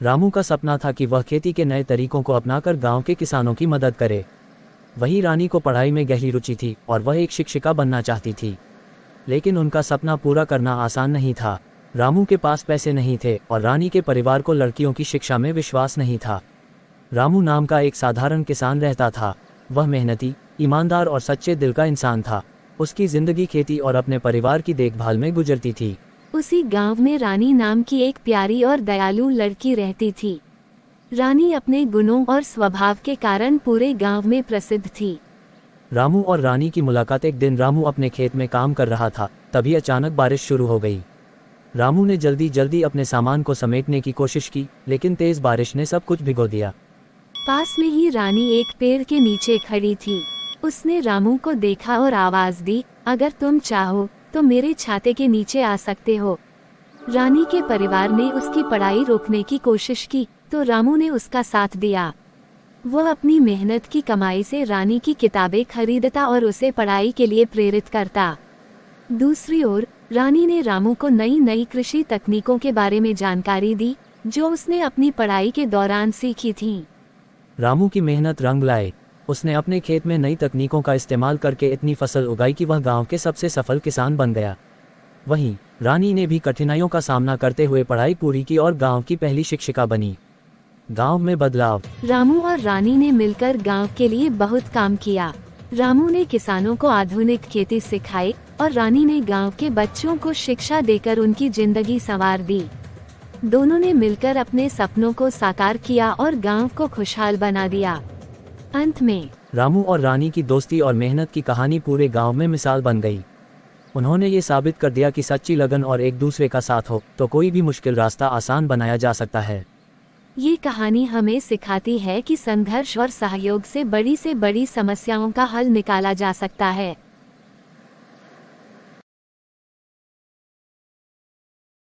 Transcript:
रामू का सपना था कि वह खेती के नए तरीकों को अपनाकर गांव के किसानों की मदद करे। वहीं रानी को पढ़ाई में गहरी रुचि थी और वह एक शिक्षिका बनना चाहती थी। लेकिन उनका सपना पूरा करना आसान नहीं था। रामू के पास पैसे नहीं थे और रानी के परिवार को लड़कियों की शिक्षा में विश्वास नहीं था। रामू नाम का एक साधारण किसान रहता था। वह मेहनती, ईमानदार और सच्चे दिल का इंसान था। उसकी जिंदगी खेती और अपने परिवार की देखभाल में गुजरती थी। उसी गांव में रानी नाम की एक प्यारी और दयालु लड़की रहती थी। रानी अपने गुणों और स्वभाव के कारण पूरे गांव में प्रसिद्ध थी। रामू और रानी की मुलाकात एक दिन रामू अपने खेत में काम कर रहा था, तभी अचानक बारिश शुरू हो गई। रामू ने जल्दी जल्दी अपने सामान को समेटने की कोशिश की, लेकिन तेज बारिश ने सब कुछ भिगो दिया। पास में ही रानी एक पेड़ के नीचे खड़ी थी। उसने रामू को देखा और आवाज दी, अगर तुम चाहो तो मेरे छाते के नीचे आ सकते हो। रानी के परिवार ने उसकी पढ़ाई रोकने की कोशिश की, तो रामू ने उसका साथ दिया। वह अपनी मेहनत की कमाई से रानी की किताबें खरीदता और उसे पढ़ाई के लिए प्रेरित करता। दूसरी ओर रानी ने रामू को नई नई कृषि तकनीकों के बारे में जानकारी दी, जो उसने अपनी पढ़ाई के दौरान सीखी थी। रामू की मेहनत रंग लाए। उसने अपने खेत में नई तकनीकों का इस्तेमाल करके इतनी फसल उगाई कि वह गांव के सबसे सफल किसान बन गया। वहीं रानी ने भी कठिनाइयों का सामना करते हुए पढ़ाई पूरी की और गांव की पहली शिक्षिका बनी। गांव में बदलाव। रामू और रानी ने मिलकर गांव के लिए बहुत काम किया। रामू ने किसानों को आधुनिक खेती सिखाई और रानी ने गांव के बच्चों को शिक्षा देकर उनकी जिंदगी संवार दी। दोनों ने मिलकर अपने सपनों को साकार किया और गांव को खुशहाल बना दिया। अंत में रामू और रानी की दोस्ती और मेहनत की कहानी पूरे गांव में मिसाल बन गई। उन्होंने ये साबित कर दिया कि सच्ची लगन और एक दूसरे का साथ हो तो कोई भी मुश्किल रास्ता आसान बनाया जा सकता है। ये कहानी हमें सिखाती है कि संघर्ष और सहयोग से बड़ी समस्याओं का हल निकाला जा सकता है।